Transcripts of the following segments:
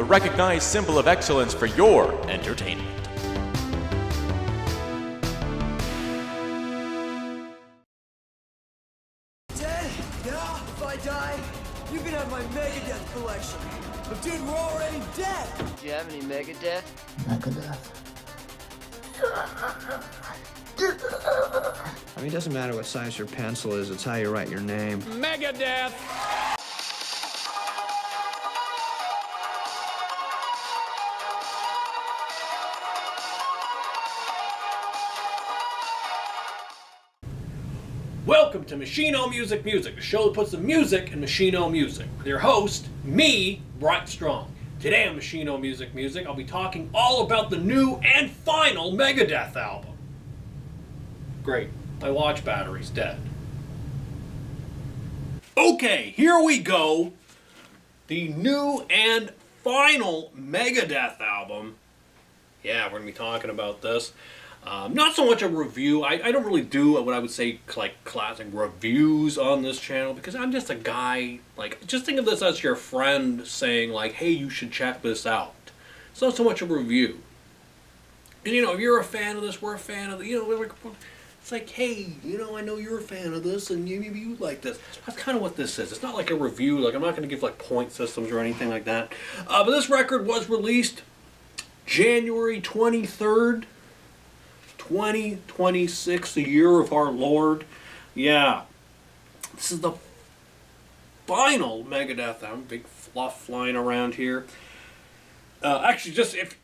recognized symbol of excellence for your entertainment. Dead? Yeah, if I die, you can have my Megadeth collection. But dude, we're already dead! Do you have any Megadeth? Megadeth. I mean, it doesn't matter what size your pencil is, it's how you write your name. Megadeth! Welcome to Machino Music, the show that puts the music in Machino Music. With your host, me, Bright Strong. Today on Machino Music, I'll be talking all about the new and final Megadeth album. Great, my watch battery's dead. Okay, here we go. The new and final Megadeth album. Yeah, we're going to be talking about this. Not so much a review. I don't really do what I would say like classic reviews on this channel because I'm just a guy, like, just think of this as your friend saying like, hey, you should check this out. It's not so much a review. And you know, if you're a fan of this, we're a fan of the, you know, it's like, hey, you know, I know you're a fan of this and maybe you like this. That's kind of what this is. It's not like a review. Like, I'm not going to give like point systems or anything like that. But this record was released January 23rd. 2026, the year of our Lord. Yeah. This is the final Megadeth album. Big fluff flying around here. Actually, just if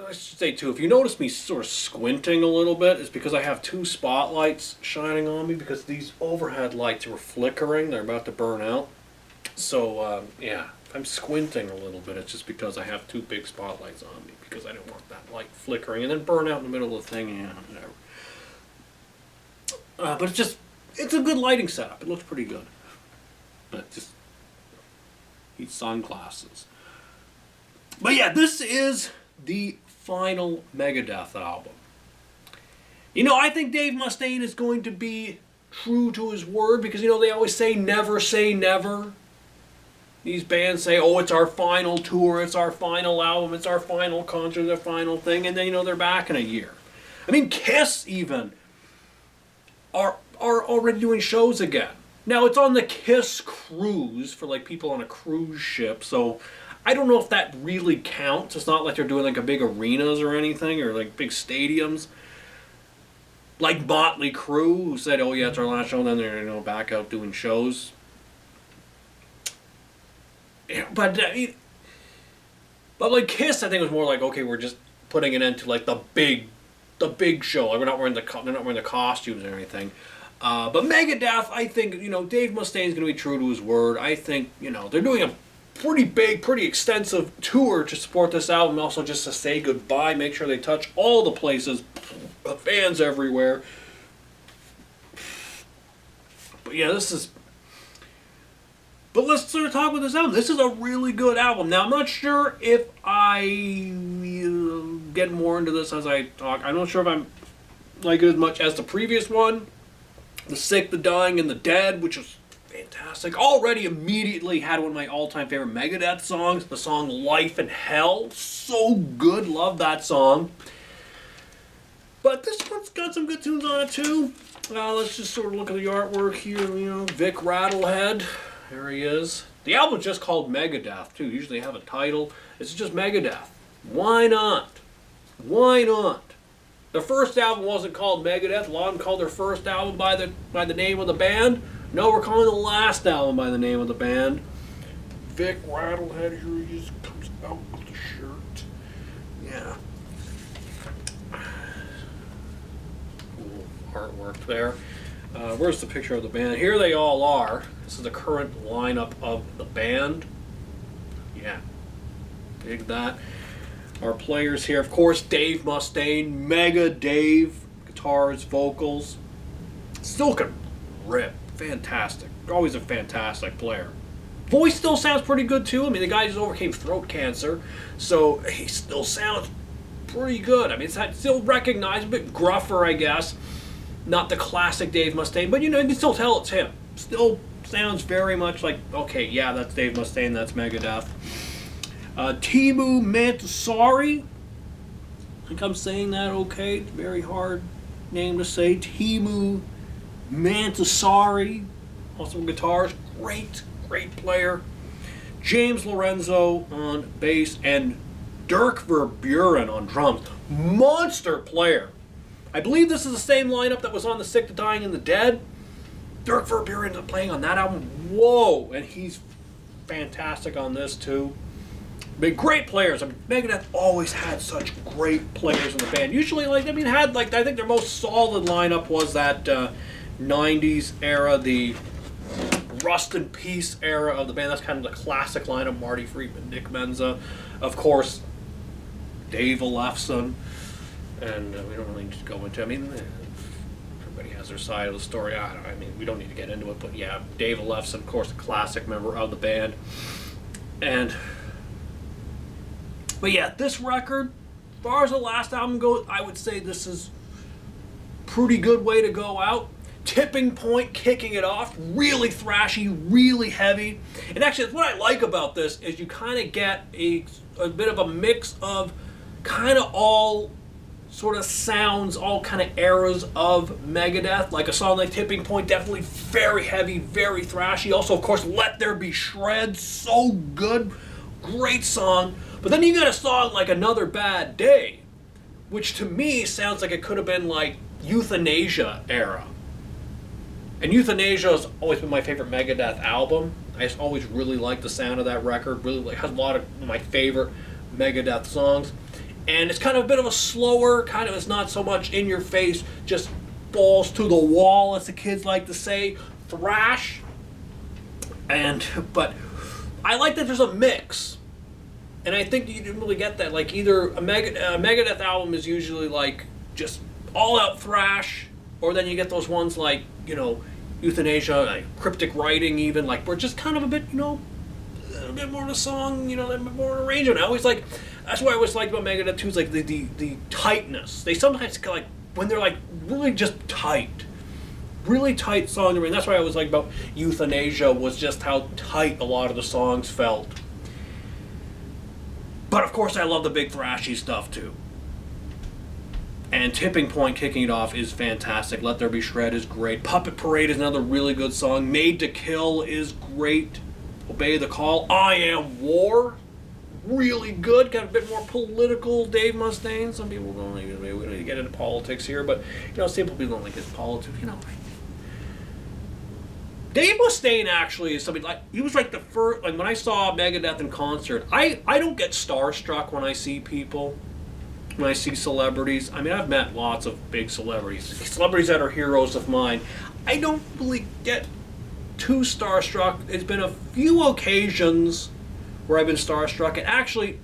I should say too, if you notice me sort of squinting a little bit, it's because I have two spotlights shining on me because these overhead lights were flickering. They're about to burn out. So, yeah, if I'm squinting a little bit, it's just because I have two big spotlights on me because I don't want that light flickering and then burn out in the middle of the thing. Yeah, whatever. But it's a good lighting setup. It looks pretty good. But just need sunglasses. But yeah, this is the final Megadeth album. You know, I think Dave Mustaine is going to be true to his word because, you know, they always say never. These bands say, oh, it's our final tour, it's our final album, it's our final concert, our final thing, and then, you know, they're back in a year. I mean, Kiss even are already doing shows again. Now, it's on the Kiss cruise for, like, people on a cruise ship, so I don't know if that really counts. It's not like they're doing, like, a big arenas or anything, or, like, big stadiums. Like Motley Crue, who said, oh, yeah, it's our last show, and then they're, you know, back out doing shows. Yeah, but like Kiss, I think was more like, okay, we're just putting it into like the big show. Like, they're not wearing the costumes or anything. But Megadeth, I think, you know, Dave Mustaine's going to be true to his word. I think, you know, they're doing a pretty big, pretty extensive tour to support this album, also just to say goodbye, make sure they touch all the places, fans everywhere. But yeah, But let's sort of talk about this album. This is a really good album. Now, I'm not sure if I get more into this as I talk. I'm not sure if I'm like it as much as the previous one. The Sick, the Dying, and the Dead, which was fantastic. Already immediately had one of my all-time favorite Megadeth songs, the song Life in Hell. So good. Love that song. But this one's got some good tunes on it, too. Let's just sort of look at the artwork here. You know, Vic Rattlehead. There he is. The album's just called Megadeth, too. Usually they have a title. It's just Megadeth. Why not? Why not? The first album wasn't called Megadeth. A lot of them called their first album by the name of the band. No, we're calling the last album by the name of the band. Vic Rattlehead, here he is. Comes out with the shirt. Yeah. Cool artwork there. Where's the picture of the band? Here they all are. This is the current lineup of the band. Yeah. Dig that. Our players here, of course, Dave Mustaine, Mega Dave, guitars, vocals. Still can rip. Fantastic. Always a fantastic player. Voice still sounds pretty good, too. I mean, the guy just overcame throat cancer, so he still sounds pretty good. I mean, it's still recognized, a bit gruffer, I guess. Not the classic Dave Mustaine, but, you know, you can still tell it's him. Still sounds very much like, okay, yeah, that's Dave Mustaine, that's Megadeth. Timu Mantasari. I think I'm saying that okay. It's a very hard name to say. Timu Mantasari. Also on guitars. Great player. James Lorenzo on bass. And Dirk Verburen on drums. Monster player. I believe this is the same lineup that was on The Sick, the Dying, and the Dead. Dirk Verburen is playing on that album. Whoa! And he's fantastic on this too. But great players. I mean, Megadeth always had such great players in the band. Usually, I think their most solid lineup was that 90s era, the Rust in Peace era of the band. That's kind of the classic lineup. Marty Friedman, Nick Menza, of course, Dave Ellefson. And we don't really need to go into, everybody has their side of the story. We don't need to get into it, but yeah, Dave Ellefson, of course, a classic member of the band. But yeah, this record, as far as the last album goes, I would say this is pretty good way to go out. Tipping Point kicking it off, really thrashy, really heavy. And actually, what I like about this is you kind of get a bit of a mix of kind of all sort of sounds, all kind of eras of Megadeth. Like a song like Tipping Point, definitely very heavy, very thrashy. Also, of course, Let There Be Shreds, so good, great song. But then you got a song like Another Bad Day, which to me sounds like it could have been like Euthanasia era. And Euthanasia has always been my favorite Megadeth album. I just always really liked the sound of that record. Really has a lot of my favorite Megadeth songs. And it's kind of a bit of a slower, it's not so much in your face, just balls to the wall, as the kids like to say, thrash. But I like that there's a mix. And I think you didn't really get that. Like either a Megadeth album is usually like just all out thrash, or then you get those ones like, Euthanasia, like Cryptic Writing even, like where it's just kind of a bit, a bit more of a song, a bit more arrangement. That's what I always liked about Megadeth too, is like the tightness. They sometimes like when they're like really just tight. Really tight songs. That's what I always liked about Euthanasia, was just how tight a lot of the songs felt. But of course I love the big thrashy stuff too. And Tipping Point kicking it off is fantastic. Let There Be Shred is great. Puppet Parade is another really good song. Made to Kill is great. Obey the Call. I Am War. Really good. Got a bit more political. Dave Mustaine. Some people don't we don't need to get into politics here, but some people don't like his politics. Dave Mustaine actually is somebody like, he was like the first, like when I saw Megadeth in concert, I don't get starstruck when I see people, when I see celebrities. I've met lots of big celebrities that are heroes of mine. I don't really get too starstruck. It's been a few occasions where I've been starstruck, and actually,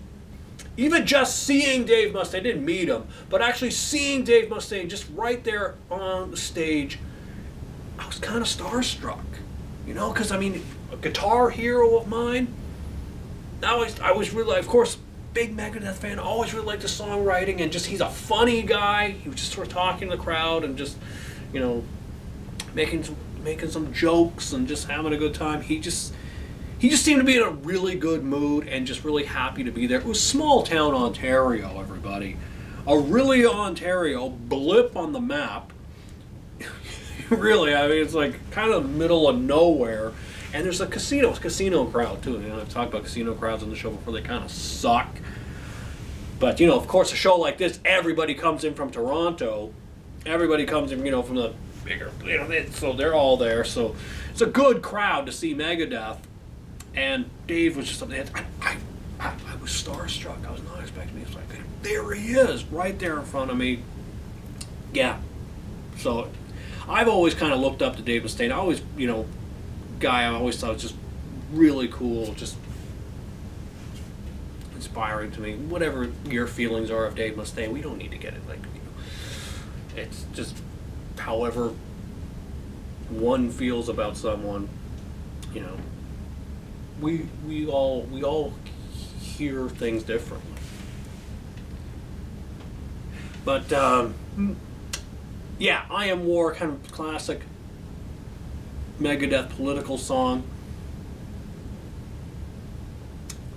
even just seeing Dave Mustaine, I didn't meet him, but actually seeing Dave Mustaine just right there on the stage, I was kind of starstruck, because a guitar hero of mine. I was really, of course, big Megadeth fan. Always really liked the songwriting, and just he's a funny guy. He was just sort of talking to the crowd and just, making some jokes and just having a good time. He just seemed to be in a really good mood and just really happy to be there. It was small town Ontario, everybody. A really Ontario blip on the map. Really, it's like kind of middle of nowhere. And there's a casino crowd too. I've talked about casino crowds on the show before. They kind of suck. But, of course, a show like this, everybody comes in from Toronto. Everybody comes in, from the bigger, so they're all there. So it's a good crowd to see Megadeth. And Dave was just something. I was starstruck. I was not expecting it. It's like, there he is, right there in front of me. Yeah. So I've always kind of looked up to Dave Mustaine. I always, guy I always thought was just really cool, just inspiring to me. Whatever your feelings are of Dave Mustaine, we don't need to get it. It's just however one feels about someone, we all hear things differently. But yeah, I Am War, kind of classic Megadeth political song.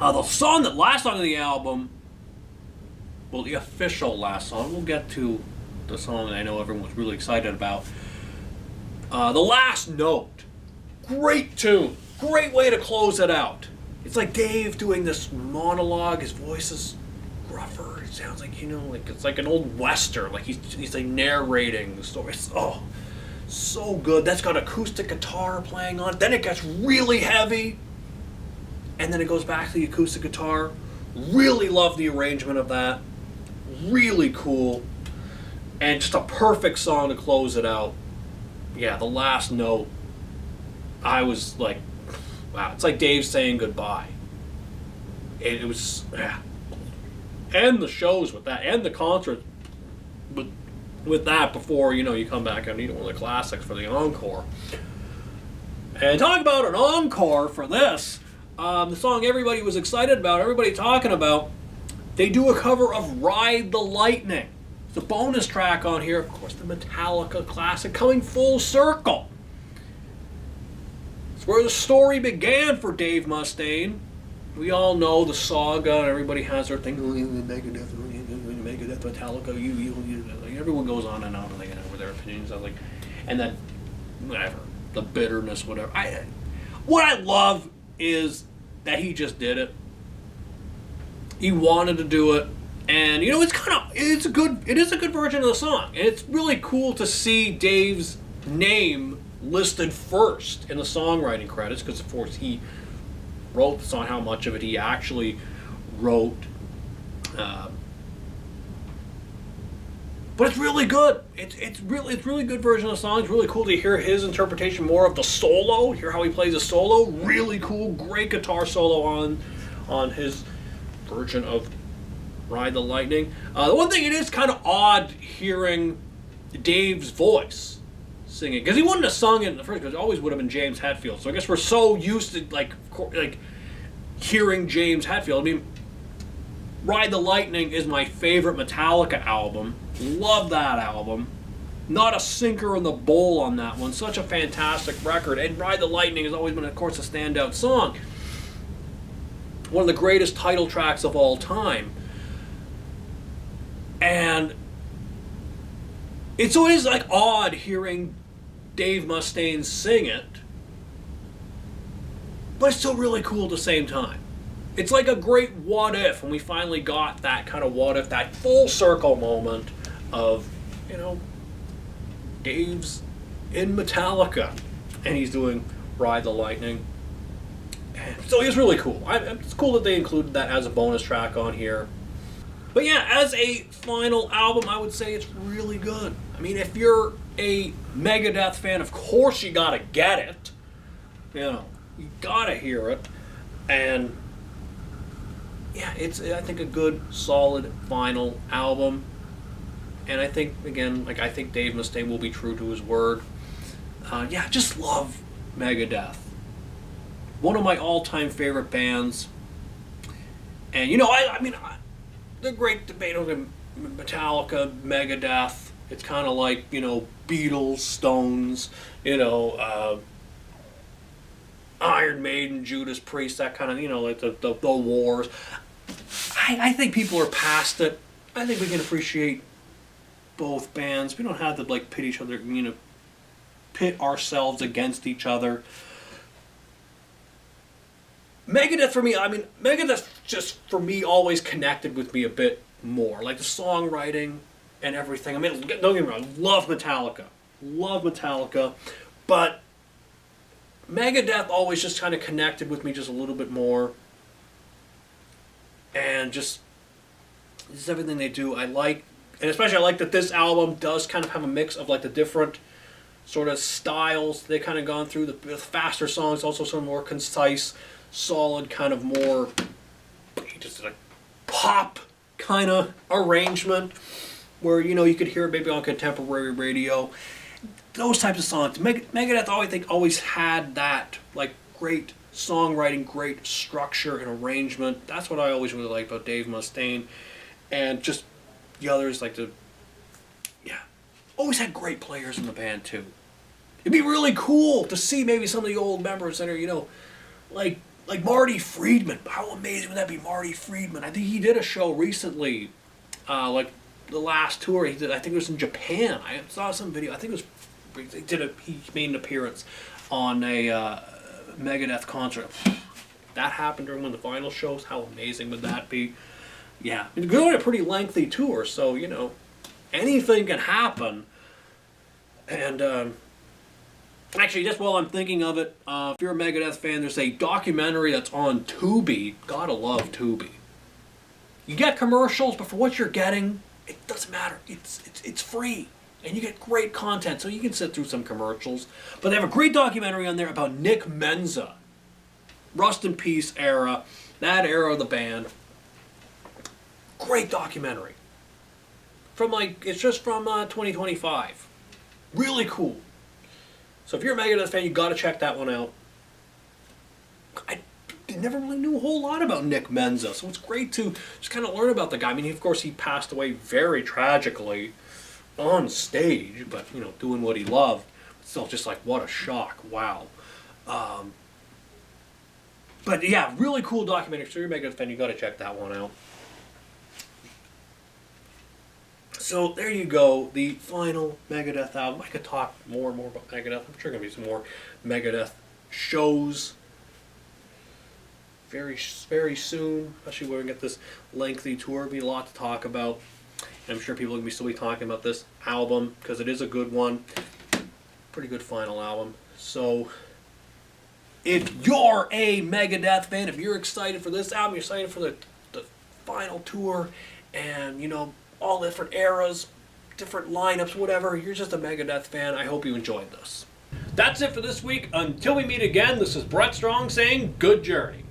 The last song of the album, well, the official last song, we'll get to the song that I know everyone was really excited about. The Last Note. Great tune. Great way to close it out. It's like Dave doing this monologue. His voice is gruffer. It sounds like, like it's like an old western. Like he's like narrating the story. It's, so good. That's got acoustic guitar playing on it. Then it gets really heavy. And then it goes back to the acoustic guitar. Really love the arrangement of that. Really cool. And just a perfect song to close it out. Yeah, The Last Note. I was like, wow. It's like Dave saying goodbye. It was, yeah. And the shows with that. And the concerts with that before, you come back and need one of the classics for the encore. And talk about an encore for this. The song everybody was excited about, everybody talking about, they do a cover of Ride the Lightning. It's a bonus track on here, of course, the Metallica classic, coming full circle. It's where the story began for Dave Mustaine. We all know the saga, and everybody has their thing, Megadeth, Metallica, everyone goes on and on with their opinions. And then, whatever, the bitterness, whatever. What I love is that he just did it. He wanted to do it, and it is a good version of the song, and it's really cool to see Dave's name listed first in the songwriting credits, because of course he wrote the song. How much of it he actually wrote, but it's really good. It's really good version of the song. It's really cool to hear his interpretation more of the solo. Hear how he plays a solo. Really cool, great guitar solo on his version of Ride the Lightning. The one thing, it is kind of odd hearing Dave's voice singing, because he wouldn't have sung it in the first, because it always would have been James Hetfield. So I guess we're so used to like hearing James Hetfield. I mean, Ride the Lightning is my favorite Metallica album. Love that album. Not a sinker in the bowl on that one. Such a fantastic record. And Ride the Lightning has always been, of course, a standout song. One of the greatest title tracks of all time. And it is like odd hearing Dave Mustaine sing it, but it's still really cool at the same time. It's like a great what if, when we finally got that kind of what if, that full circle moment of, Dave's in Metallica and he's doing Ride the Lightning. And so it's really cool. It's cool that they included that as a bonus track on here. But yeah, as a final album, I would say it's really good. I mean, if you're a Megadeth fan, of course you gotta get it. You gotta hear it. And yeah, it's, I think, a good, solid final album. And I think, again, I think Dave Mustaine will be true to his word. Yeah, just love Megadeth. One of my all-time favorite bands. And, the great debate over Metallica, Megadeth. It's kind of like, Beatles, Stones, Iron Maiden, Judas Priest, that kind of, like the wars. I think people are past it. I think we can appreciate both bands. We don't have to pit each other, pit ourselves against each other. Megadeth for me, Megadeth just for me always connected with me a bit more. Like the songwriting and everything. Don't get me wrong, love Metallica, but Megadeth always just kind of connected with me just a little bit more. And just everything they do, I like. And especially I like that this album does kind of have a mix of the different sort of styles they kind of gone through. The faster songs, also some more concise, solid, kind of more just a pop kind of arrangement where, you could hear it maybe on contemporary radio. Those types of songs. Megadeth, I think, always had that, great songwriting, great structure and arrangement. That's what I always really like about Dave Mustaine. And just the others, always had great players in the band, too. It'd be really cool to see maybe some of the old members that are, like Like Marty Friedman. How amazing would that be, Marty Friedman? I think he did a show recently, like the last tour he did. I think it was in Japan. I saw some video. I think it was he made an appearance on a Megadeth concert. That happened during one of the final shows. How amazing would that be? Yeah, it's going a pretty lengthy tour, so you know anything can happen. And actually, just while I'm thinking of it, if you're a Megadeth fan, there's a documentary that's on Tubi. Gotta love Tubi. You get commercials, but for what you're getting, it doesn't matter. It's free, and you get great content, so you can sit through some commercials. But they have a great documentary on there about Nick Menza, Rust in Peace era, that era of the band. Great documentary. It's just from 2025. Really cool. So if you're a Megadeth fan, you got to check that one out. I never really knew a whole lot about Nick Menza, so it's great to just kind of learn about the guy. I mean, of course, he passed away very tragically on stage, but, you know, doing what he loved. Still, just like, what a shock. Wow. But, yeah, really cool documentary. So if you're a Megadeth fan, you got to check that one out. So there you go, the final Megadeth album. I could talk more and more about Megadeth. I'm sure going to be some more Megadeth shows very, very soon. Especially when we get this lengthy tour, there'll be a lot to talk about. And I'm sure people will still be talking about this album because it is a good one. Pretty good final album. So if you're a Megadeth fan, if you're excited for this album, you're excited for the final tour, and you know, all different eras, different lineups, whatever. You're just a Megadeth fan. I hope you enjoyed this. That's it for this week. Until we meet again, this is Brett Strong saying good journey.